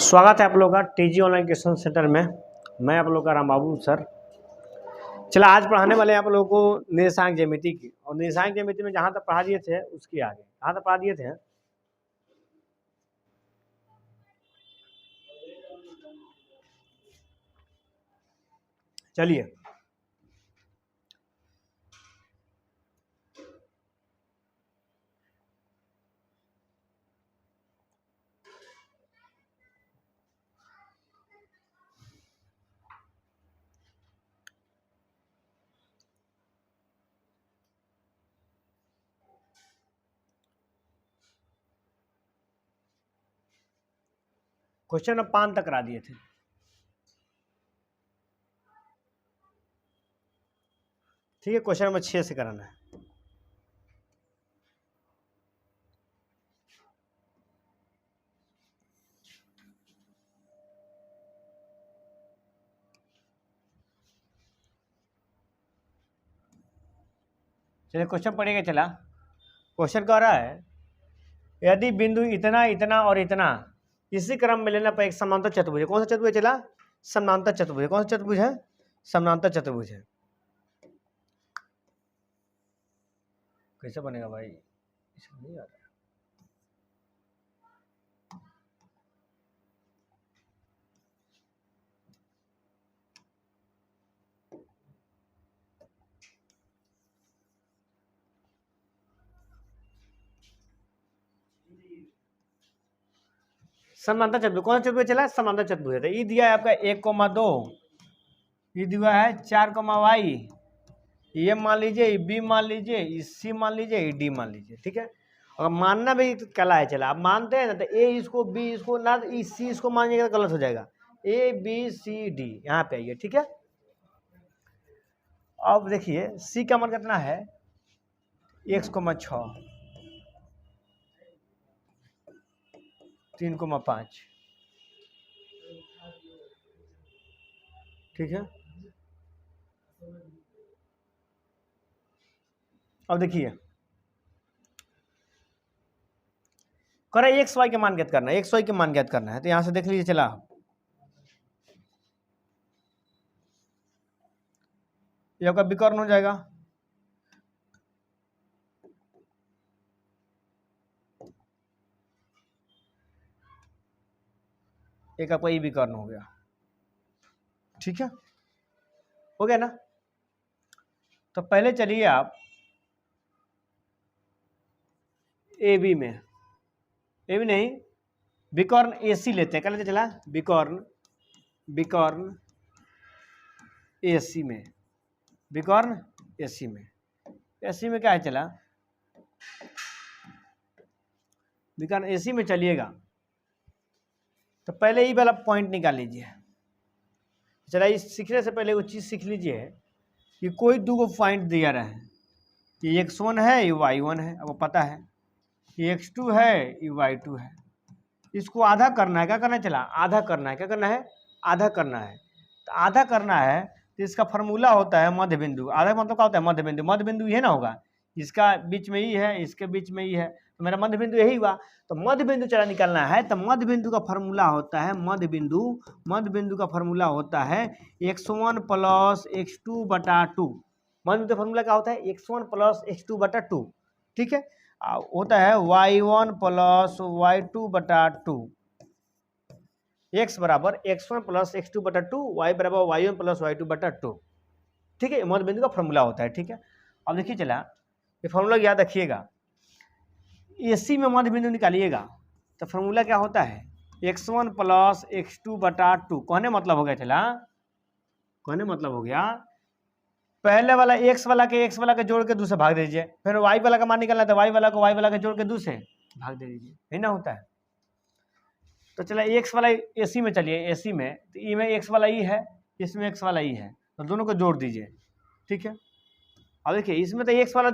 स्वागत है आप लोगों का टीजी ऑनलाइन क्वेश्चन सेंटर में। मैं आप लोगों का राम बाबू सर। चला आज पढ़ाने वाले हैं आप लोगों को निर्देशांक ज्यामिति की, और निर्देशांक ज्यामिति में जहां तक पढ़ा दिए थे उसकी आगे कहाँ तक पढ़ा दिए थे। चलिए क्वेश्चन नंबर 5 तक करा दिए थे। ठीक है, क्वेश्चन नंबर 6 से कराना है। चलिए क्वेश्चन पढ़ेगा। चला क्वेश्चन कह रहा है यदि बिंदु इतना इतना और इतना इसी क्रम में लेना पर एक समांतर चतुर्भुज है। कौन सा चतुर्भुज चला? समांतर चतुर्भुज है। कौन सा चतुर्भुज है? समांतर चतुर्भुज है। कैसे बनेगा भाई? इसमें नहीं आता। समांतर चतुर्भुज कौन सा चतुर्भुज चला? समांतर चतुर्भुज है। तो ई दिया है आपका 1,2, ये दिया है 4,y, ये मान लीजिए, ये बी मान लीजिए, ये सी मान लीजिए, ये डी मान लीजिए। ठीक है, और मानना भी कला है। चला आप मानते हैं ना, तो ए इसको बी इसको ना सी इसको मानिएगा तो गलत हो जाएगा। ए बी सी डी यहाँ पे आइए। ठीक है, अब देखिए सी का मान कितना है? 1,6, 3,5। ठीक है, अब देखिए कह रहा है एक्स वाई के मान ज्ञात करना है। एक्स वाई के मान ज्ञात करना है, तो यहां से देख लीजिए। चला ये आपका विकर्ण हो जाएगा। एक आपका ये विकर्ण हो गया। ठीक है, हो गया ना? तो पहले चलिए आप ए बी में, ए बी नहीं, विकर्ण ए सी लेते हैं। क्या लेते? चला विकर्ण ए सी में, विकर्ण ए सी में, ए सी में क्या है? चला विकर्ण ए सी में चलिएगा तो पहले ये वाला पॉइंट निकाल लीजिए। चला इस सीखने से पहले वो चीज़ सीख लीजिए कि कोई दो गो पॉइंट दिया रहा है, ये x1 है, ये y1 है। अब पता है ये x2 है, ये y2 है। इसको आधा करना है। क्या करना है? चला आधा करना है। क्या करना है? आधा करना है। तो आधा करना है तो इसका फॉर्मूला होता है मध्य बिंदु। आधा मतलब क्या होता है? मध्य बिंदु। मध्य बिंदु ये ना होगा, इसका बीच में ही है, इसके बीच में ही है, तो मेरा मध्य बिंदु यही हुआ। तो मध्य बिंदु चला निकालना है, तो मध्य बिंदु का फॉर्मूला होता है मध्य बिंदु का फॉर्मूला होता है x1 प्लस x2 बटा 2। मध्य बिंदु का फॉर्मूला क्या होता है? x1 प्लस x2 बटा 2। ठीक है, होता है y1 प्लस y2 बटा 2। x बराबर x1 प्लस x2 बटा 2, y बराबर y1 प्लस y2 बटा 2। ठीक है, मध्य बिंदु का फॉर्मूला होता है। ठीक है, अब देखिए चला ये फॉर्मूला याद रखिएगा। एसी में मध्य बिंदु निकालिएगा तो फॉर्मूला क्या होता है? x1 प्लस x2 बटा 2। कहने मतलब हो गया, चला कहने मतलब हो गया, पहले वाला x वाला के जोड़ के 2 से भाग दीजिए, फिर y वाला का मान निकालना है तो y वाला के जोड़ के 2 से भाग दे दीजिए, है ना होता है। तो चला x वाला एसी में चलिए, एसी में तो ई में x वाला ई है, इसमें x वाला ई है, तो दोनों को जोड़ दीजिए। ठीक है, अब देखिए इसमें तो x वाला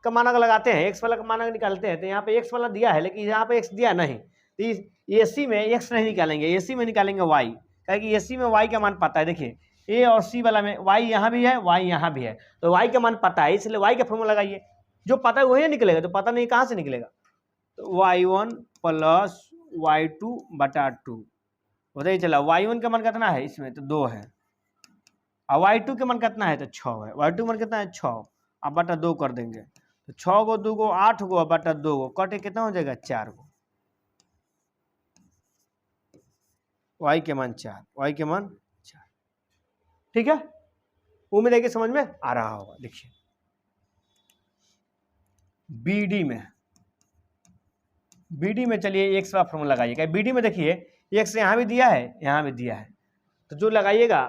का मान अगर लगाते हैं, x वाला का मान अगर निकालते हैं, तो यहाँ पे x वाला दिया है लेकिन यहाँ पे x दिया नहीं, तो इस एसी में x नहीं निकालेंगे, एसी में निकालेंगे y। क्या कि एसी में y का मान पता है। देखिए ए और सी वाला में y यहाँ भी है, y यहाँ भी है, तो y का मान पता है, इसलिए y का फॉर्मूला लगाइए। जो पता है वही निकलेगा, तो पता नहीं कहाँ से निकलेगा। तो y1 प्लस y2 बटा 2 बताइए चला y1 का मान कितना है इसमें, तो 2 है, और y2 का मान कितना है, तो 6 है। y2 का मान कितना है 6, अब बटा 2 कर देंगे, तो 6 को 2 को 8 को बटा 2 को कटे कितना हो जाएगा 4 को, y के मान 4, y के मान 4। ठीक है, उम्मीद है कि समझ में आ रहा होगा। देखिए बीडी में चलिए एक्स का फॉर्मूला लगाइएगा। बीडी में देखिए एक्स यहाँ भी दिया है, यहाँ भी दिया है, तो जो लगाइएगा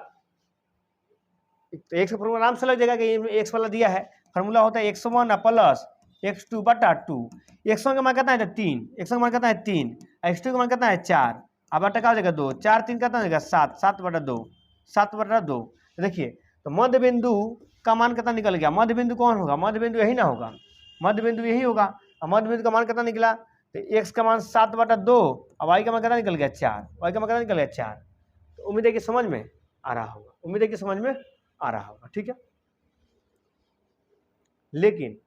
तो एक्स का फॉर्मूला आराम से लग जाएगा कि एक्स वाला दिया है, फॉर्मूला होता है x1 प्लस x2 बटा 2। x1 का मान कितना है 3, x1 का मान कितना है 3, x2 का मान कितना है 4, अब बटा क्या हो जाएगा 2, 4 3 कितना हो जाएगा 7, 7 बटा 2, 7 बटा 2। देखिए तो मध्य बिंदु का मान कितना निकल गया, मध्य बिंदु कौन होगा, मध्य बिंदु यही ना होगा, मध्य बिंदु यही होगा, और मध्य बिंदु का मान कितना निकला, तो x का मान 7 बटा 2 और y का मान कितना निकल गया 4, y का मान कितना निकल गया 4। तो उम्मीद है कि समझ में आ रहा होगा, उम्मीद है कि समझ में आ रहा होगा। ठीक है, लेकिन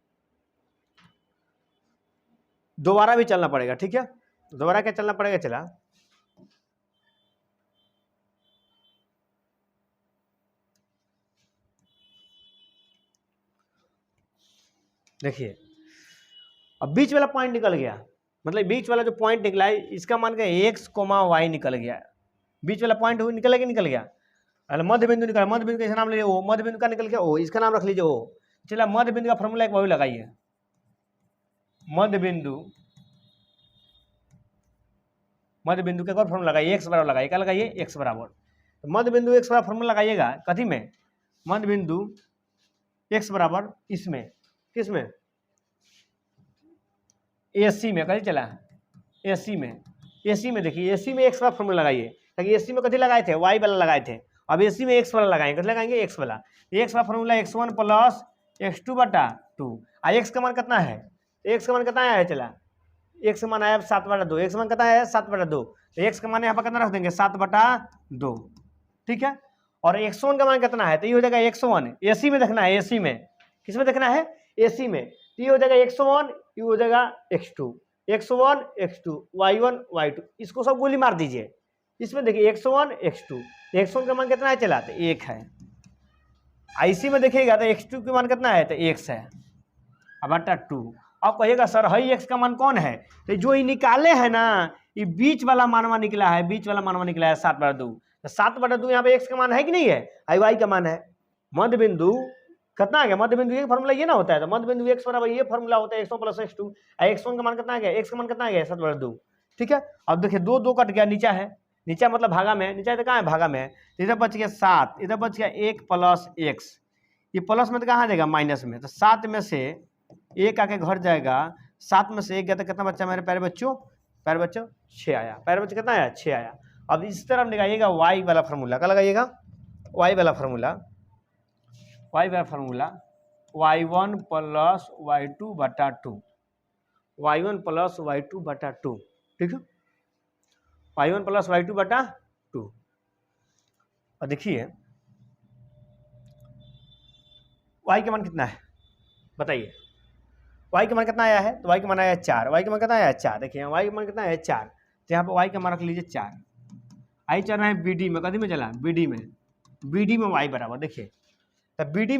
दोबारा भी चलना पड़ेगा। ठीक है, दोबारा क्या चलना पड़ेगा, चला देखिए अब बीच वाला पॉइंट निकल गया, मतलब बीच वाला जो पॉइंट निकला है इसका मान के x, y निकल गया, बीच वाला पॉइंट निकल गया, निकल गया। अरे मध्य बिंदु निकला, मध्य बिंदु का नाम ले ओ, मध्य बिंदु का निकल गया ओ, इसका नाम रख लीजिए ओ। चला मध्य बिंदु का फॉर्मूला एक बार लगाइए, मध्य बिंदु के और फॉर्मूला लगाइए, x बराबर लगाइए, क्या लगाइए x बराबर, तो मध्य बिंदु x बराबर फॉर्मूला लगाइएगा कथी में, मध्य बिंदु x बराबर इसमें, किसमें AC में, कथी चला AC में देखिए AC में x का फॉर्मूला लगाइए, ताकि AC में कथी लगाए थे y वाला लगाए थे, अब AC में x वाला लगाएंगे, कथी लगाएंगे x वाला, x का फॉर्मूला x1 प्लस x2 बटा 2, और x का मान कितना है, x का मान कितना आया है, चला x का मान आया 7 बटा 2, x का मान कितना है 7 बटा 2, तो x का मान यहाँ पर कितना रख देंगे 7 बटा 2। ठीक है, और x1 का मान कितना है, तो ये हो जाएगा x1, AC में देखना है, AC में किस में देखना है AC में, तो ये हो जाएगा x1, ये हो जाएगा x2, x1 x2 y1 y2, इसको सब गोली मार दीजिए, इसमें देखिए x1 x2, x1 का मान कितना है चला, तो 1 है, IC में देखिएगा तो x2 का मान कितना है, तो x है, अब बटा 2। अब कहिएगा सर हई x का मान कौन है, तो जो ये निकाले है ना, ये बीच वाला मानवा निकला है, बीच वाला मानवा निकला है 7 बटा 2, तो 7 बटा 2 यहाँ पे x का मान है कि नहीं है, y का मान है। मध्य बिंदु कितना आ गया, मध्य बिंदु ये फॉर्मूला ये ना होता है, तो मध्य बिंदु x बराबर ये फॉर्मूला होता है x1 प्लस x2, x1 का मान कितना आ गया, x का मान कितना आ गया 7 बटा 2। ठीक है, अब देखिए 2 2 कट गया, नीचा है, नीचा मतलब भागा में, नीचा तो कहाँ है भागा में, इधर बच गया 7, इधर बच गया 1 प्लस x, ये प्लस में तो कहाँ जाएगा माइनस में, तो 7 में से 1 आके घर जाएगा, 7 में से 1 गया तो कितना बच्चा मेरे प्यारे बच्चों, 6 आया, प्यारे बच्चे कितना आया 6 आया। अब इस तरफ लगाइएगा y वाला फार्मूला, क्या लगाइएगा y वाला फार्मूला, y1 प्लस y2 बटा 2, y1 प्लस y2 बटा 2। ठीक है, y1 प्लस y2 बटा 2, और देखिए y का मान कितना है बताइए, y का मान कितना आया है, तो y का मान आया 4, y का मान कितना आया 4, देखिए y का मान कितना है 4, तो यहाँ पर y का मान रख लीजिए 4, आई चल रहा है BD में, कभी में चला BD में y बराबर, देखिए तो BD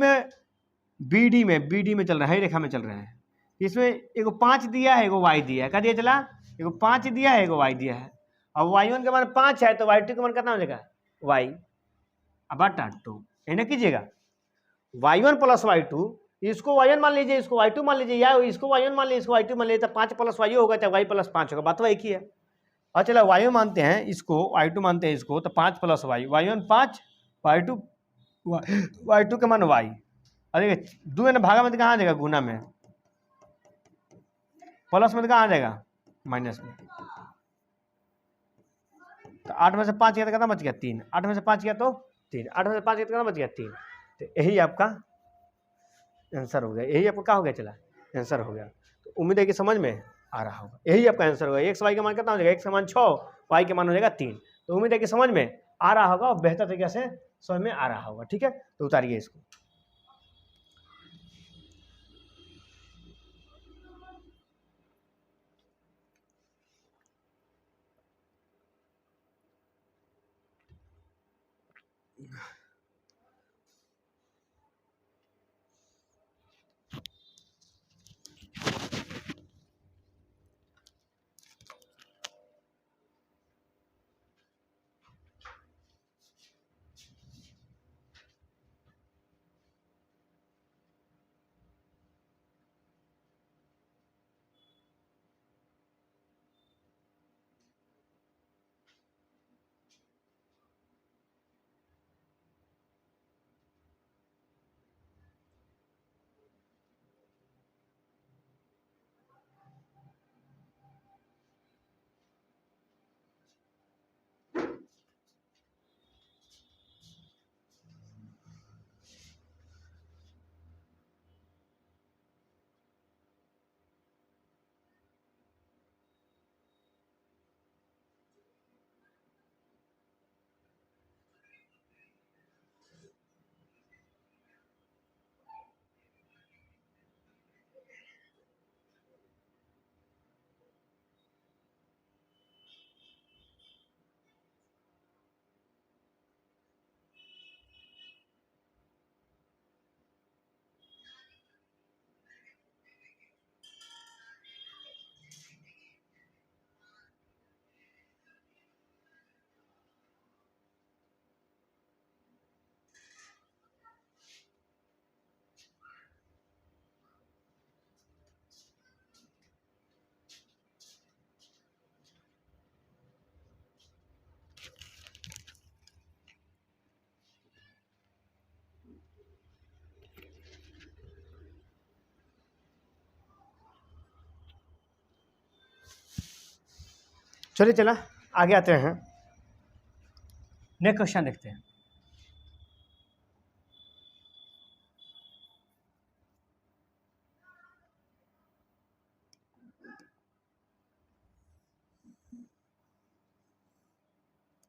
में चल रहा है, रेखा में चल रहा है, इसमें एगो 5 दिया है, एगो y दिया है, क्या दिया चला, एगो 5 दिया है, एगो y दिया है, अब y1 का मान 5 है, तो y2 का मान कितना हो जाएगा y, अब बटा 2, ना कीजिएगा y1 प्लस y2, इसको y1 मान लीजिए, इसको y2 मान लीजिए, या इसको y1 मान लीजिए, इसको y2 मान लीजिए, तो 5 प्लस y होगा, चाहे y प्लस 5 होगा, बात तो एक ही है। और चलो y मानते हैं इसको, y2 मानते हैं इसको, तो 5 प्लस y, y1 5, y2 का मान y, अरे 2 भागा में तो कहाँ आ जाएगा गुना में, प्लस में तो कहाँ आ जाएगा माइनस में, तो 8 में से 5 गया तो कितना बच गया 3, 8 में से 5 गया तो 3, 8 में से 5 गया तो कितना बच गया 3, तो यही आपका आंसर हो गया, यही आपका क्या हो गया चला आंसर हो गया। तो उम्मीद है कि समझ में आ रहा होगा, यही आपका आंसर होगा, x y का मान कितना हो जाएगा, x का मान 6, y का मान हो जाएगा 3। तो उम्मीद है कि समझ में आ रहा होगा और बेहतर तरीके से समझ में आ रहा होगा। ठीक है, तो उतारिए इसको। चलिए चला आगे आते हैं, नेक्स्ट क्वेश्चन देखते हैं।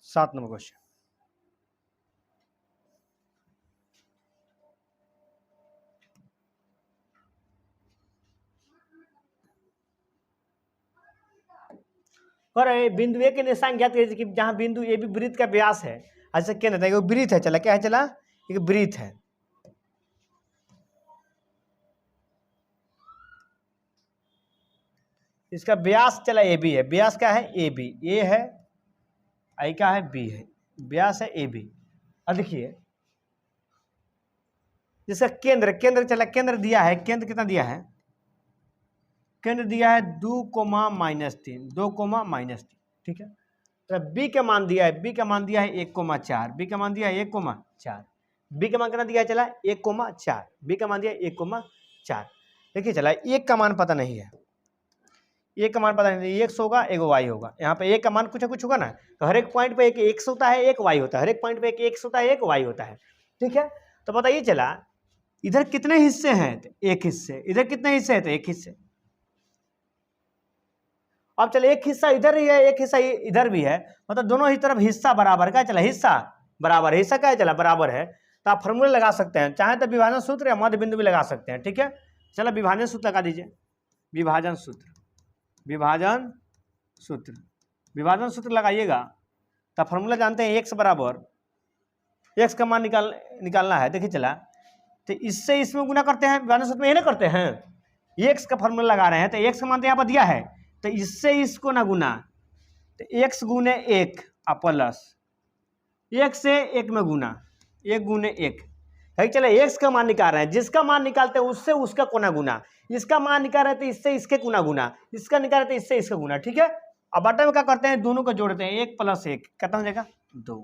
सात नंबर क्वेश्चन। और बिंदु ए के निशान ज्ञात कीजिए कि जहां बिंदु ए भी वृत्त का व्यास है, ऐसा क्या नहीं था, वृत्त है, चला क्या है, चला एक वृत्त है। इसका व्यास चला ए बी है, व्यास क्या है ए बी, ए है आई क्या है बी है, व्यास है ए बी। अब देखिए जिसका केंद्र, केंद्र चला केंद्र दिया है, केंद्र कितना दिया है, केंद्र दिया है 2,-3, 2,-3, ठीक है। तो बी का मान दिया है, बी का मान दिया है 1,4, बी का मान दिया है 1,4, बी का मान कितना दिया है चला 1,4, बी का मान दिया 1,4। देखिए चला एक का मान पता नहीं है, एक का मान पता नहीं, एक्स होगा एक वाई होगा, यहाँ पे एक का मान कुछ ना कुछ होगा ना, तो हर एक पॉइंट पे एक एक्स होता है एक वाई होता है, हर एक पॉइंट पे एक एक्स होता है एक वाई होता है, ठीक है। तो बताइए चला इधर कितने हिस्से हैं, तो एक हिस्से, इधर कितने हिस्से हैं, तो एक हिस्से। अब चले एक हिस्सा इधर ही है एक हिस्सा इधर भी है, मतलब दोनों ही तरफ हिस्सा बराबर, क्या चला हिस्सा बराबर, हिस्सा क्या चला बराबर है। तो आप फॉर्मूला लगा सकते हैं, चाहे तो विभाजन सूत्र या मध्य बिंदु भी लगा सकते हैं, ठीक है। चलो विभाजन सूत्र लगा दीजिए, विभाजन सूत्र, विभाजन सूत्र, विभाजन सूत्र लगाइएगा तो फॉर्मूला जानते हैं एक्स बराबर, एक्स का मान निकालना है। देखिए चला तो इससे इसमें गुना करते हैं, विभाजन सूत्र में ये ना करते हैं, एक्स का फॉर्मूला लगा रहे हैं, तो एक्स का मान तो यहाँ पर दिया है, तो इससे इसको ना गुना, तो एक्स गुने एक प्लस एक से एक में गुना, एक गुने एक है। चले एक्स का मान निकाल रहे हैं, जिसका मान निकालते हैं उससे उसका कोना गुना, इसका मान निकाल रहे थे इससे इसके गुना गुना, इसका निकाल रहे थे इससे इसका गुना, ठीक है। अब बटा में क्या करते हैं, दोनों को जोड़ते हैं, 1 + 1 कितना हो जाएगा 2।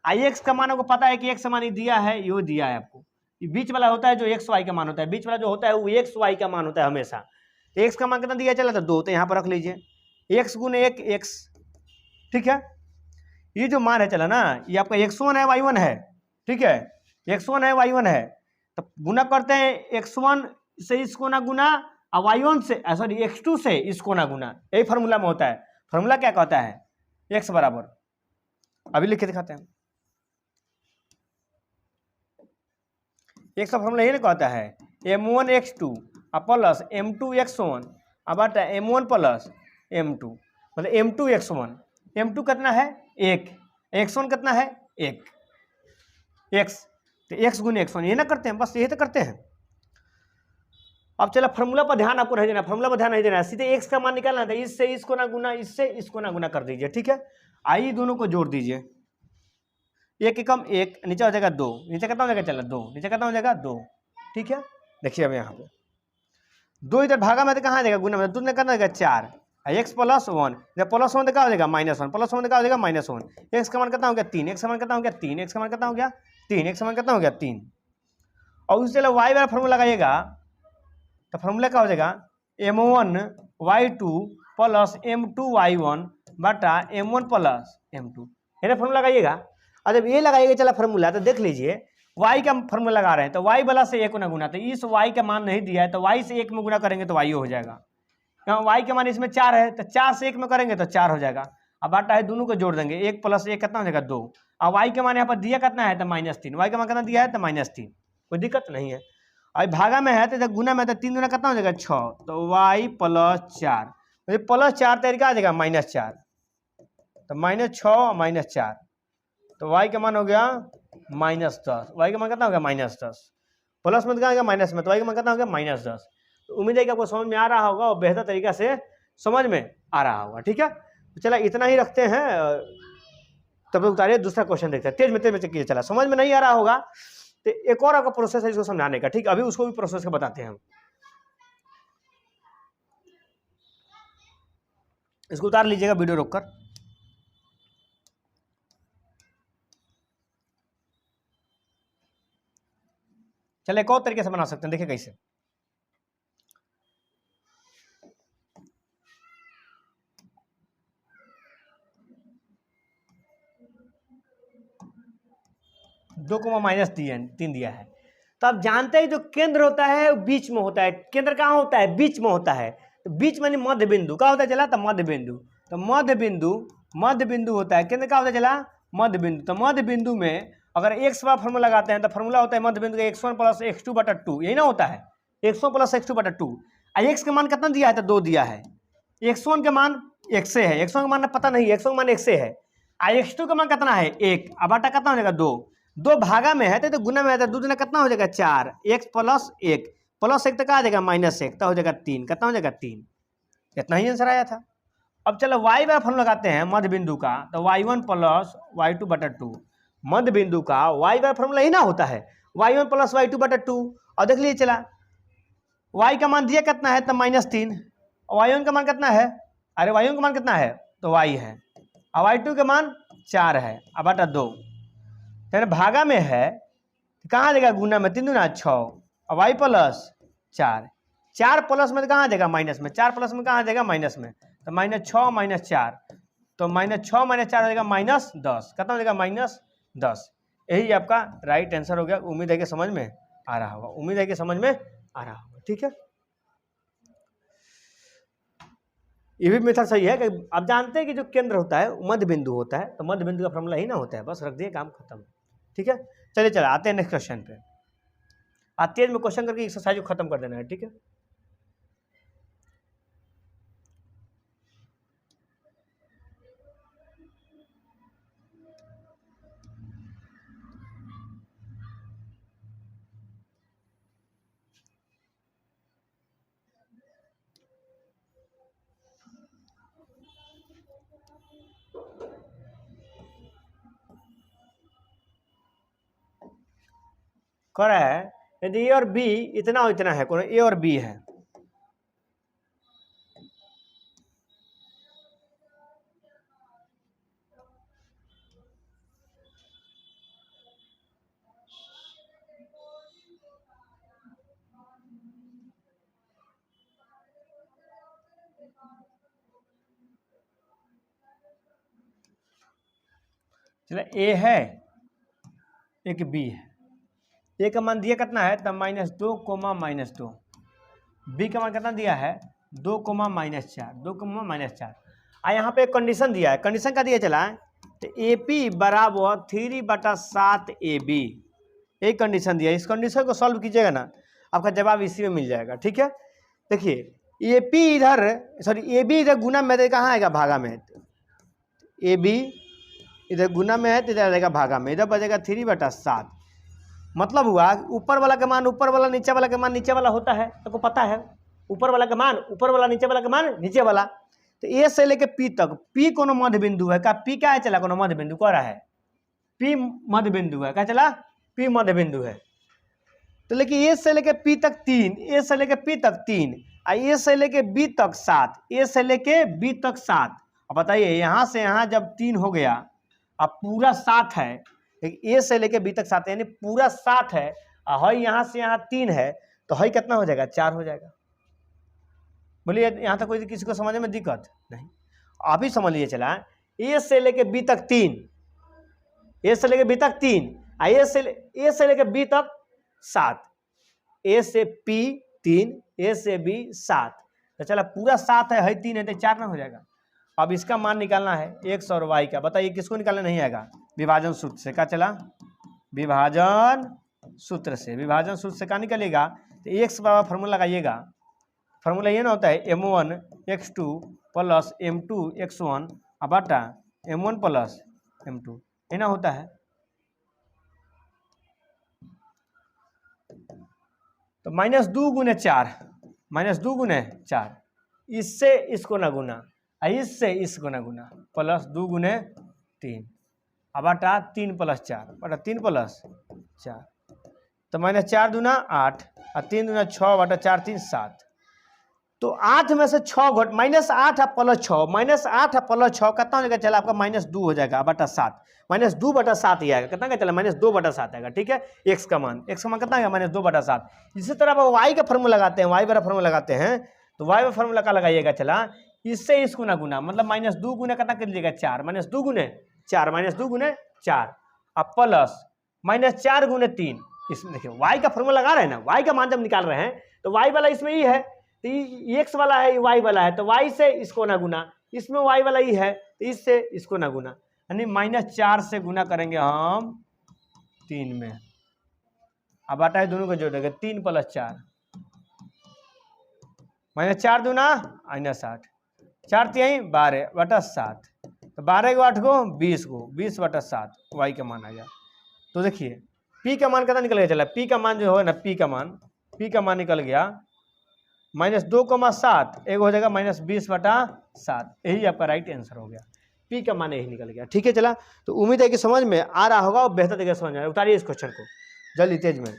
एक्स का मान आपको पता है कि एक्स मान दिया है, यो दिया है आपको, बीच वाला होता है जो एक्स वाई का मान होता है, बीच वाला जो होता है वो एक्स वाई का मान होता है हमेशा। एक्स का मान कितना दिया चला था 2, तो यहाँ पर रख लीजिए एक्स गुने एक एक्स, ठीक है। ये जो मान है चला ना ये आपका x1 है y1 है, ठीक है, x1 है y1 है, तो गुना करते हैं x1 से इसको ना गुना और y1 से सॉरी x2 से इसको ना गुना, यही फार्मूला में होता है। फार्मूला क्या कहता है, x बराबर, अभी लिख के दिखाते हैं, x का फार्मूला ये कहता है m1 x2 plus m2 x1 अब आता है m1 प्लस m2, मतलब m2 x1, m2 कितना है 1, x1 कितना है 1, एक्स, तो एक्स गुने एक्स वन, ये ना करते हैं, बस यही तो करते हैं। अब चलो फॉर्मूला पर ध्यान आपको नहीं देना, फॉर्मूला पर ध्यान नहीं देना है, सीधे एक्स का मान निकालना था, इससे इसको ना गुना, इससे इसको ना गुना कर दीजिए, ठीक है। आइए दोनों को जोड़ दीजिए, एक एकम एक, नीचे हो जाएगा 2, नीचे कितना हो जाएगा, चलो 2, नीचे कितना हो जाएगा 2, ठीक है। देखिए अब यहाँ पे 2 इधर भागा में तो कहाँ जाएगा, गुना में, 2 ने करना जाएगा 4, एक्स प्लस 1, जब प्लस 1 तो क्या हो जाएगा -1, प्लस 1 तो क्या हो जाएगा -1, एक्स का मान कितना हो गया 3, एक्स का मान कितना हो गया 3, एक्स का मान कितना हो गया 3, एक्स का मान कितना हो गया 3। और उससे वाई वाला फॉर्मूला लगाइएगा तो फॉर्मूला क्या हो जाएगा, m1y2 प्लस m2y1 बटा m1 प्लस m2, है फॉर्मूला लगाइएगा। और जब ये लगाइएगा चला फॉर्मूला, तो देख लीजिए y का फॉर्मूला लगा रहे हैं, तो y वाला से 1 गुना, तो इस y का मान नहीं दिया है, तो y से 1 में गुना करेंगे तो y हो जाएगा। यहाँ y का मान इसमें 4 है, तो 4 से 1 में करेंगे तो 4 हो जाएगा। अब बाटा है, दोनों को जोड़ देंगे, 1 प्लस 1 कितना हो जाएगा 2। अब y का मान यहाँ पर दिया कितना है, तो -3, y का मान कितना दिया है, तो -3, कोई दिक्कत नहीं है। अब भागा में है तो जब गुना में, तो 3 गुना कितना हो जाएगा 6, तो y प्लस 4, प्लस 4 तरीका आ जाएगा -4, तो -6 -4, तो y का मान हो गया -10, y का मान कितना हो गया -10, प्लस में क्या हो गया माइनस में, तो y का मान कितना हो गया -10। तो उम्मीद है कि आपको समझ में आ रहा होगा और बेहतर तरीका से समझ में आ रहा होगा, ठीक है। तो चला इतना ही रखते हैं, तब उतारिए, दूसरा क्वेश्चन देखते हैं, तेज में चलिए। चला समझ में नहीं आ रहा होगा तो एक और आपका प्रोसेस है इसको समझाने का, ठीक है, अभी उसको भी प्रोसेस का बताते हैं हम। इसको उतार लीजिएगा वीडियो रोककर। चले एक और तरीके से बना सकते हैं, देखिए कैसे। दो को -3 दिया है, तो आप जानते हैं जो केंद्र होता है वो बीच में होता है। केंद्र कहाँ होता है, बीच में होता है, तो बीच में मध्य बिंदु का होता है चला, तो मध्य बिंदु, तो मध्य बिंदु होता है, केंद्र का होता है चला मध्य बिंदु। तो मध्य बिंदु में अगर एक्स वाला फॉर्मूला लगाते हैं तो फॉर्मूला होता है मध्य बिंदु का x1 प्लस x2 बटा 2, यही ना होता है, x1 प्लस x2 बटा 2। एक्स का मान कितना दिया है, तो 2 दिया है, x1 का मान x से है, x1 का मान पता नहीं, x1 का मान x से है, x2 का मान कितना है 1, अब बटा कितना हो जाएगा 2 भागा में है तो गुना में है, तो 2 दुना कितना हो जाएगा 4, x प्लस 1 प्लस 1 तक आ जाएगा -1, तो हो जाएगा 3, कितना हो जाएगा 3, इतना ही आंसर आया था। अब चलो y वाला फॉर्मूला लगाते हैं मध्य बिंदु का, तो y1 प्लस y2 बटा 2, मध्य बिंदु का y वाला फॉर्मूला ही ना होता है, y1 प्लस y2 बटा 2। और देख लीजिए चला y का मान दिया कितना है, तो -3, y1 का मान कितना है, अरे y1 का मान कितना है, तो y है, और y2 का मान 4 है, अब बटा 2, तो भागा में है कहाँ आ जाएगा गुना में, 3 दूना 6, और y प्लस 4, 4 प्लस में तो कहाँ आ जाएगा माइनस में, 4 प्लस में कहाँ आ जाएगा माइनस में, तो -6 -4, तो -6 -4 हो जाएगा -10, कितना हो जाएगा -10। यही आपका राइट आंसर हो गया। उम्मीद है कि समझ में आ रहा होगा, उम्मीद है कि समझ में आ रहा होगा, ठीक है। ये भी मेथड सही है कि आप जानते हैं कि जो केंद्र होता है मध्य बिंदु होता है, तो मध्य बिंदु का फॉर्मूला ही ना होता है, बस रख दिए काम खत्म, ठीक है। चलिए आते हैं नेक्स्ट क्वेश्चन पे, तेज में क्वेश्चन करके एक्सरसाइज को खत्म कर देना है, ठीक है। कह रहा है यदि ए और बी इतना और इतना है, कौन ए और बी है, चला ए है एक बी है, ए का मान दिया कितना है, तब -2 -2, बी का मान कितना दिया है 2 -4, 2 -4। यहाँ पे एक कंडीशन दिया है, कंडीशन का दिया चला तो ए पी बराबर 3/7 AB, एक कंडीशन दिया है। इस कंडीशन को सॉल्व कीजिएगा ना, आपका जवाब इसी में मिल जाएगा, ठीक है। देखिए ए पी इधर, सॉरी ए बी इधर गुना में, कहाँ आएगा भागा में, ए बी इधर गुना में है तो इधर आएगा भागा में, इधर बचेगा 3/7, मतलब हुआ ऊपर वाला का मान ऊपर वाला, नीचे वाला का मान नीचे वाला होता है, तो पता है ऊपर वाला का मान ऊपर वाला, नीचे वाला का मान नीचे वाला। तो ए से लेके पी तक, पी कोनो मध्य बिंदु है का, पी क्या है चला कोनो मध्य बिंदु कह रहा है, पी मध्य बिंदु है क्या चला, पी मध्य बिंदु है। तो लेकिन ए से लेके पी तक 3, ए से लेके पी तक 3, ए से लेके बी तक 7, ए से लेके बी तक 7। अब बताइए यहाँ से यहाँ जब 3 हो गया, अब पूरा 7 है, ए से लेके बी तक 7 यानी पूरा 7 है, और यहाँ से यहाँ 3 है, तो हई कितना हो जाएगा, 4 हो जाएगा। बोलिए यहाँ तक कोई किसी को समझने में दिक्कत नहीं? आप ही समझ लीजिए चला, ए से लेके बी तक 3, ए से लेके बी तक 3, ए से लेके बी तक 7, ए से पी 3, ए से बी 7, तो चला पूरा 7 है 3 है तो 4 ना हो जाएगा। अब इसका मान निकालना है x और y का। बताइए किसको निकालना नहीं आएगा, विभाजन सूत्र से। क्या चला, विभाजन सूत्र से। विभाजन सूत्र से क्या निकलेगा, तो x बराबर फार्मूला लगाइएगा, फार्मूला ये ना होता है m1 x2 plus m2 x1 बटा m1 प्लस m2, ये ना होता है। तो -2 गुने 4, -2 गुने 4, इससे इसको ना गुना, इससे इसको ना गुना, प्लस 2 गुने 3 बटा 3 प्लस 4 बटा 3 प्लस 4, तो -4 दूना 8 और 3 दूना 6 बटा 4 3 7। तो 8 में से 6 घट, -8 और प्लस 6, -8 और प्लस 6 कितना हो जाएगा, चला आपका -2 हो जाएगा बटा 7, -2 बटा 7 ही आएगा। कितना का चला, -2 बटा 7 आएगा। ठीक है, x का मान कितना आएगा, -2 बटा 7। इसी तरह आप y का फॉर्मूला लगाते हैं, y वाला फॉर्मूला लगाते हैं, तो y वाला फॉर्मूला का लगाइएगा चला, इससे इसको ना गुना, मतलब -2 गुने कितना कर लीजिएगा 4, -2 गुने 4, -2 गुने 4 अब प्लस -4 गुने 3। इसमें देखिए y का फॉर्मूला लगा रहे हैं ना, y का मान जब निकाल रहे हैं तो y वाला इसमें ही है, तो x वाला है y वाला है, तो y से इसको ना गुना, इसमें y वाला ही है तो इससे इसको ना गुना, यानी -4 से गुना करेंगे हम 3 में। अब आता है दोनों को जोड़ेंगे, 3 प्लस 4, -4 दूना -8, 4 3 12 बटा 7, तो 12 को 8 को 20 को 20 बटा 7 y का मान आ गया। तो देखिए p का मान कितना निकल गया, चला p का मान जो है ना, p का मान निकल गया -2,7, एक हो जाएगा -20 बटा 7, यही आपका राइट आंसर हो गया, p का मान यही निकल गया। ठीक है चला, तो उम्मीद है कि समझ में आ रहा होगा और बेहतर तरीके से समझ में आएगा। उतारिए इस क्वेश्चन को जल्दी तेज में।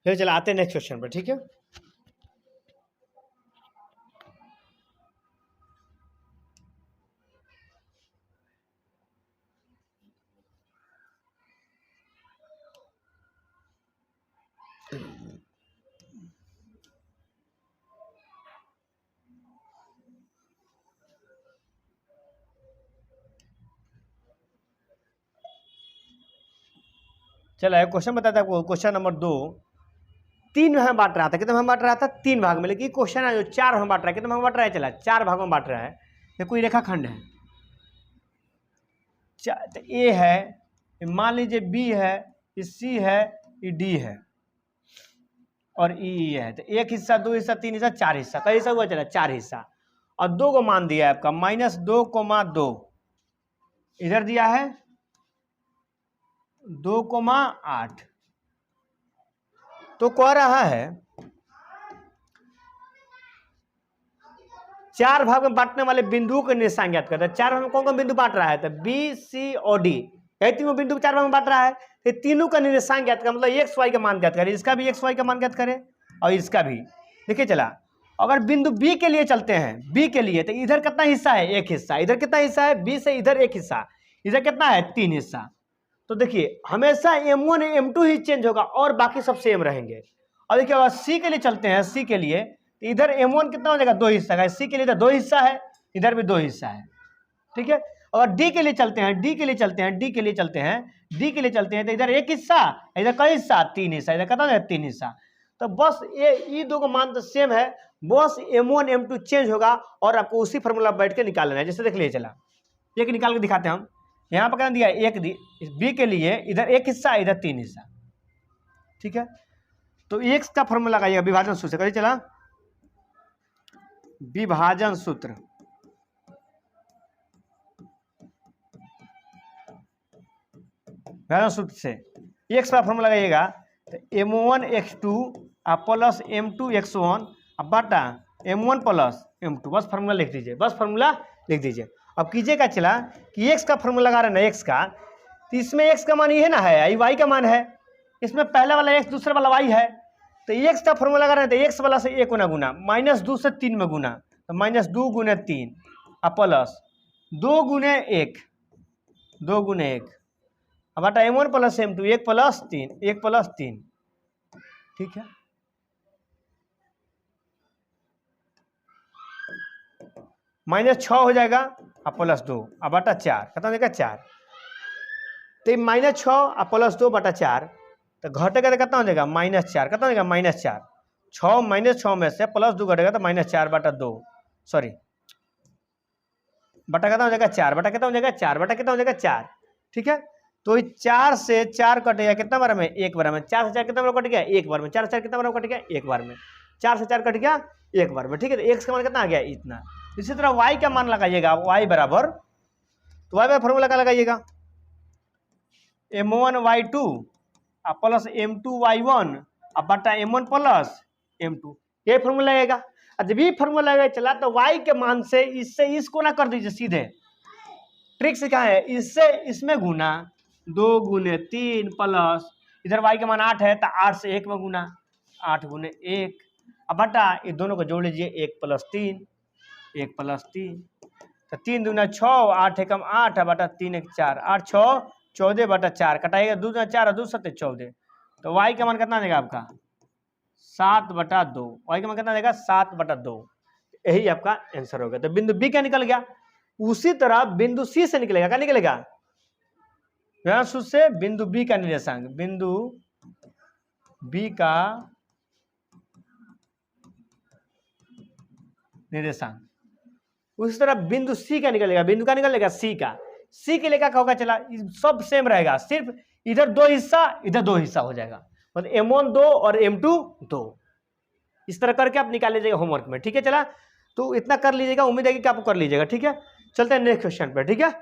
फिर चला आते हैं नेक्स्ट क्वेश्चन पर। ठीक है, चला क्वेश्चन बताता है आपको, क्वेश्चन नंबर 2, 3 भाग में बांट रहा था, कितने भाग में बांट रहा था? 3 भाग में। लेकिन क्वेश्चन है जो 4 भाग में बांट रहा है, कितने भाग में बांट रहा है? चला 4 भागों में बांट रहा है। ये कोई रेखाखंड है, तो ए है, मान लीजिए बी है, सी है, डी है और ई है। तो 1 हिस्सा, 2 हिस्सा, 3 हिस्सा, 4 हिस्सा। कई हिस्सा हुआ? चला 4 हिस्सा। और 2 को मान दिया है आपका -2,2 इधर दिया है 2,8। तो कह रहा है 4 भाग में बांटने वाले बिंदुओं के निर्देशांक ज्ञात करता है। 4 भाग में कौन कौन बिंदु बांट रहा है? तो बी, सी और डी, यही तीनों बिंदु 4 भाग में बांट रहा है। तो तीनों का निर्देशांक ज्ञात कर, मतलब एक्स वाई का मान ज्ञात करें, इसका भी एक्स वाई का मान ज्ञात करें और इसका भी। देखिए चला, अगर बिंदु बी के लिए चलते हैं, बी के लिए, तो इधर कितना हिस्सा है? 1 हिस्सा। इधर कितना हिस्सा है? बी से इधर 1 हिस्सा। इधर कितना है? 3 हिस्सा। तो देखिए हमेशा M1 M2 ही चेंज होगा और बाकी सब सेम रहेंगे। और देखिए अगर सी के लिए चलते हैं, सी के लिए, तो इधर M1 कितना हो जाएगा? 2 हिस्सा का। सी के लिए इधर 2 हिस्सा है, इधर भी 2 हिस्सा है, ठीक है। और डी के लिए चलते हैं, डी के लिए चलते हैं, डी के लिए चलते हैं, डी के लिए चलते हैं, तो इधर 1 हिस्सा, इधर कई हिस्सा? 3 हिस्सा। इधर कितना है? 3 हिस्सा। तो बस ये दो का मान तो सेम है, बस M1 M2 चेंज होगा और आपको उसी फॉर्मूला बैठ के निकाल लेना है। जैसे देख लीजिए, चला एक निकाल के दिखाते हैं हम। यहाँ पर क्या दिया? 1 बी के लिए इधर 1 हिस्सा, इधर 3 हिस्सा, ठीक है। तो एक्स का फॉर्मूला लगाइएगा, विभाजन सूत्र करिए। चला विभाजन सूत्र, विभाजन सूत्र से एक्स का फॉर्मूला लगाइएगा, तो M1 X2 plus M2 X1 बटा M1 प्लस M2। बस फॉर्मूला लिख दीजिए, बस फॉर्मूला लिख दीजिए। अब कीजिएगा चला कि एक्स का फॉर्मूला लगा रहे हैं ना, एक्स का, तो इसमें एक्स का मान ये है ना, है, ये वाई का मान है। इसमें पहला वाला एक्स, दूसरा वाला वाई है। तो एक्स का फॉर्मूला लगा रहे हैं, तो एक्स वाला से 1 गुना गुना, -2 से 3 में गुना, तो -2 गुने 3 प्लस 2 गुने 1, 2 गुने 1 बटा M1 plus M2, 1 plus 3, 1 plus 3, ठीक है। -6 हो जाएगा प्लस 2 बटा 4, कितना हो जाएगा? 4। तो -6 प्लस 2 बटा 4, तो घटेगा तो कितना हो जाएगा? -4, कितना हो जाएगा? -4। 6 -6 में से प्लस 2 घटेगा तो -4 बटा 2, सॉरी बटा कितना हो जाएगा? 4 बटा कितना हो जाएगा? 4 बटा कितना हो जाएगा? 4, ठीक है। तो 4 से 4 कटेगा कितना बार में? 1 बार में। 4 से 4 कितना बार कट गया? 1 बार में। 4 से 4 कितना बार कट गया? 1 बार में। 4 से 4 कट गया 1 बार में, ठीक है। तो एक्स का मान कितना आ गया? इतना। इसी तरह y का मान लगाइएगा, y बराबर, तो y बराबर फॉर्मूला का लगाइएगा M1 Y2 plus M2 Y1 बटा M1 प्लस M2, ये फॉर्मूला लगेगा। जब ये फॉर्मूला लगा चला तो y के मान से इससे इसको ना कर दीजिए सीधे, ट्रिक से क्या है, इससे इसमें गुना, 2 गुने 3 प्लस इधर y का मान 8 है तो 8 से 1 में गुना, 8 गुने 1 अब बटा ये दोनों को जोड़ लीजिए, 1 प्लस 3, 1 प्लस 3, तो 3 दूना 6, 8 एकम 8 बटा 3 1 4, 8 6 14 बटा 4 कटाइएगा, 2 दूना 4 2 7 14, तो y का मान कितना देगा आपका 7 बटा 2, y का मान कितना देगा 7 बटा 2, यही आपका आंसर होगा। तो बिंदु बी क्या निकल गया। उसी तरह बिंदु सी से निकलेगा, क्या निकलेगा, सूत्र से बिंदु बी का निर्देशांक, बिंदु बी का निर्देशांक, उसी तरह बिंदु सी का निकलेगा, बिंदु का निकलेगा सी का, सी के लिए क्या होगा चला, सब सेम रहेगा, सिर्फ इधर 2 हिस्सा इधर 2 हिस्सा हो जाएगा, मतलब M1 2 और M2 2, इस तरह करके आप निकाल लीजिएगा होमवर्क में, ठीक है। चला तो इतना कर लीजिएगा, उम्मीद है कि आप कर लीजिएगा, ठीक है। चलते हैं नेक्स्ट क्वेश्चन पर, ठीक है।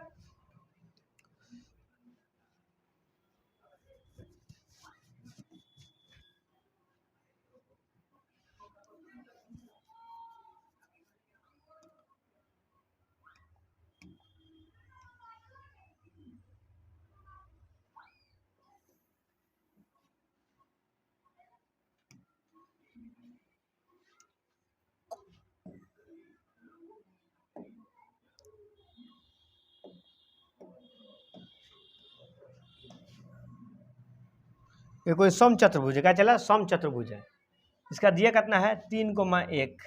ये कोई सम चतुर्भुज है, क्या चला, सम चतुर्भुज है, इसका दिया कितना है 3,1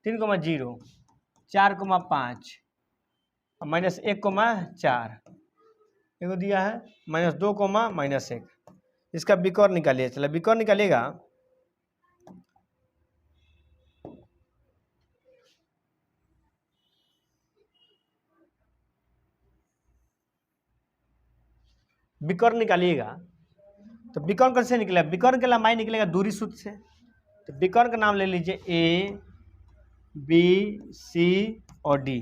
3,0 4,5 -1,4, एगो दिया है -2, -1, इसका विकर्ण निकालिए। चला विकर्ण निकालिएगा विकर्ण निकालिएगा तो विकर्ण कैसे निकलेगा, विकर्ण की लंबाई निकलेगा दूरी सूत्र से। तो विकर्ण का नाम ले लीजिए ए बी सी और डी,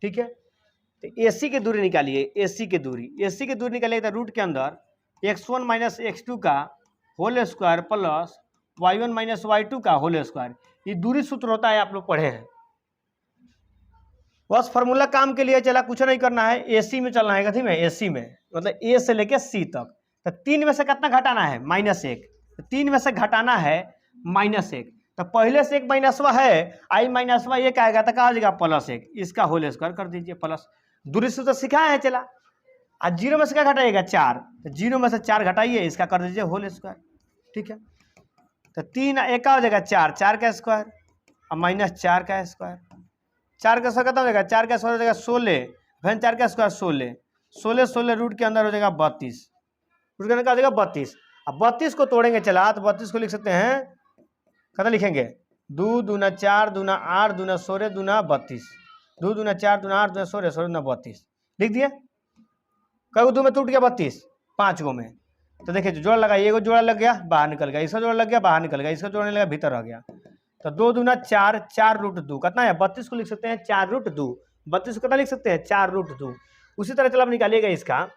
ठीक है। तो AC की दूरी निकालिए, AC की दूरी निकालिएगा तो रूट के अंदर x1 माइनस x2 का whole square plus y1 minus y2 का होल स्क्वायर, ये दूरी सूत्र होता है, आप लोग पढ़े हैं। बस फार्मूला काम के लिए चला, कुछ नहीं करना है, AC में चलना है, कथी में, AC में, मतलब A से लेके C तक। तो 3 में से कितना घटाना है, -1। तो 3 में से घटाना है -1, तो पहले से एक माइनसवा है, i माइनसवा ये क्या आएगा, तो क्या हो जाएगा +1, इसका होल स्क्वायर कर दीजिए प्लस, दूरी से तो सिखाए हैं चला। आज 0 में से क्या घटाइएगा 4, तो 0 में से 4 घटाइए, इसका कर दीजिए होल स्क्वायर, ठीक है। तो 3 एक का हो जाएगा 4, 4 का स्क्वायर और -4 का स्क्वायर, 4 का स्क्वायर कितना हो जाएगा, 4 का स्क्वायर हो जाएगा 16, फिर 4 का स्क्वायर 16, 16 16 रूट के अंदर हो जाएगा 32, रूट के अंदर क्या हो जाएगा 32। अब 32 को तोड़ेंगे चला, तो 32 को लिख सकते हैं, कितना लिखेंगे, 2 दूना 4 दूना 8 दूना 16 दूना 32, 2 दूना 4 दूना 8 दूना 16 16 दूना 32, लिख दिए। कई दो में टूट गया 32, 5 गो में, तो देखिए जोड़ा लगाइए, एगो जोड़ा लग गया बाहर निकल गया, इसका जोड़ा लग गया बाहर निकल गया, इसका जोड़ा लगा भीतर आ गया। तो 2 दूना 4, 4 रूट 2 कितना है, 32 को लिख सकते हैं 4 रूट 2, 32 को कितना लिख सकते हैं 4 रूट 2। उसी तरह चलो आप निकालिएगा इसका,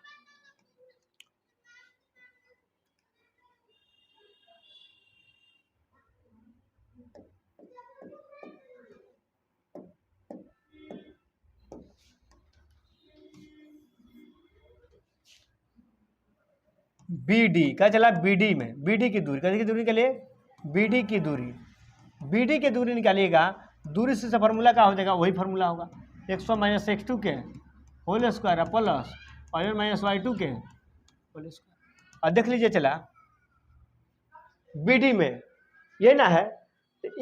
BD क्या चला, BD में, BD की दूरी, कैसे की दूरी निकालिए, BD की दूरी, BD की दूरी निकालिएगा, दूरी से फार्मूला क्या हो जाएगा, वही फार्मूला होगा, x1 माइनस x2 के whole square plus y1 minus y2 के होल स्क्वायर। और देख लीजिए चला BD में ये ना है,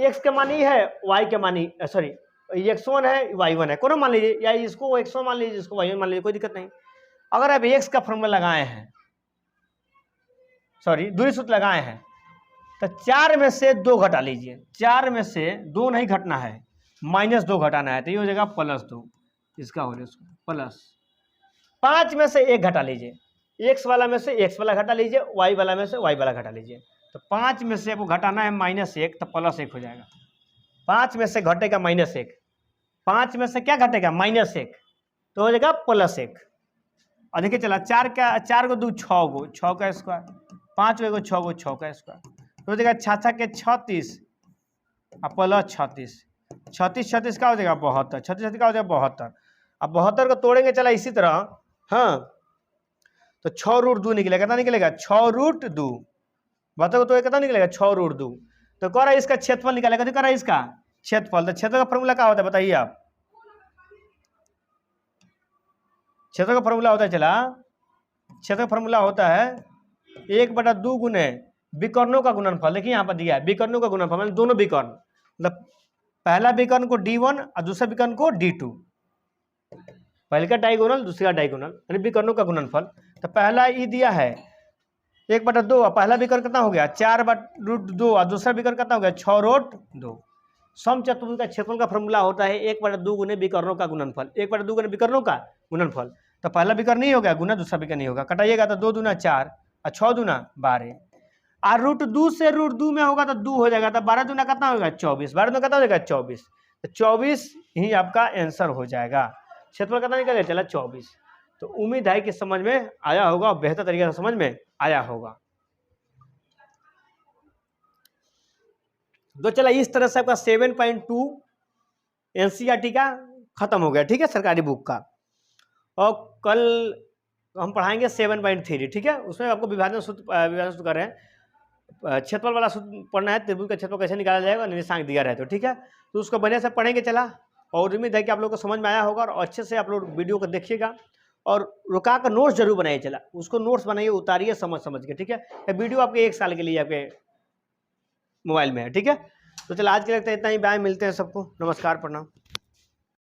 x के मान ही है, y के मान ही, सॉरी x1 है y1 है, कोनो मान लीजिए, या इसको x1 मान लीजिए, इसको y1 मान लीजिए, कोई दिक्कत नहीं। अगर आप x का फार्मूला लगाए हैं, सॉरी दूरी सूत्र लगाए हैं, तो 4 में से 2 घटा लीजिए, 4 में से 2 नहीं घटना है, -2 घटाना है, तो ये हो जाएगा +2, इसका हो जाएगा प्लस। 5 में से 1 घटा लीजिए, x वाला में से x वाला घटा लीजिए, y वाला में से y वाला घटा लीजिए, तो 5 में से आपको घटाना है -1, तो +1 हो जाएगा। 5 में से घटेगा -1, 5 में से क्या घटेगा -1, तो हो जाएगा +1। और देखिए चला 4 को 2 6 गो, 6 का स्क्वायर, 5 को 6 गो 6 का स्क्वायर, तो हो जाएगा 6 के 36 और प्लस 36, 36 36 का हो जाएगा 72, 36 36 का हो जाएगा 72। अब 72 को तोड़ेंगे चला इसी तरह, हाँ, तो 6 रूट 2 निकलेगा, कितना निकलेगा 6 रूट 2, 72 को तो कितना निकलेगा 6 रूट 2। तो कह रहा है इसका क्षेत्रफल निकालेगा, तो कह रहा है इसका क्षेत्रफल, तो क्षेत्र का फॉर्मूला क्या होता है बताइए आप, क्षेत्र का फॉर्मूला होता है चला, क्षेत्र का फॉर्मूला होता है 1/2 गुने विकर्णों का गुणनफल। देखिए यहाँ पर दिया है विकर्णों का गुणनफल, मतलब दोनों विकर्ण, मतलब पहला विकर्ण को D1 और दूसरा विकर्ण को D2, पहले का डायगोनल दूसरा डायगोनल, यानी विकर्णों का गुणनफल। तो पहला ई दिया है 1/2, और पहला विकर्ण कितना हो गया 4/2, और दूसरा विकर्ण कितना हो गया 6/2। समचतुर्भुज का क्षेत्रफल का फॉर्मूला होता है 1/2 गुने विकर्णों का गुणनफल, 1/2 गुने विकर्णों का गुणनफल। तो पहला विकर्ण नहीं होगा गुना, दूसरा विकर्ण नहीं होगा, कटाइएगा तो 2 दूना 4 और 6 दूना 12, और रूट 2 से रूट 2 में होगा तो 2 हो जाएगा, तो 12 दूना कितना होगा 24, 12 दूना कितना हो जाएगा 24, तो 24 ही आपका आंसर हो जाएगा। क्षेत्रफल कितना निकलेगा चला 24। तो उम्मीद है कि समझ में आया होगा और बेहतर तरीके से समझ में आया होगा। तो चला इस तरह से आपका 7.2 NCERT का खत्म हो गया, ठीक है, सरकारी बुक का। और कल हम पढ़ाएंगे 7.3, ठीक है, उसमें आपको विभाजन सूत्र कर रहे हैं, क्षेत्रफल वाला सूत्र पढ़ना है, त्रिभुज का क्षेत्रफल कैसे निकाला जाएगा, निर्देशांक दिया रहे, तो ठीक है, तो उसको बढ़िया से पढ़ेंगे चला। और उम्मीद है कि आप लोग को समझ में आया होगा, और अच्छे से आप लोग वीडियो को देखिएगा और रुका कर नोट्स जरूर बनाइए चला, उसको नोट्स बनाइए, उतारिए समझ के, ठीक है। वीडियो आपके 1 साल के लिए आपके मोबाइल में है, ठीक है। तो चलो आज के लिए इतना ही, बाय, मिलते हैं सबको, नमस्कार, प्रणाम।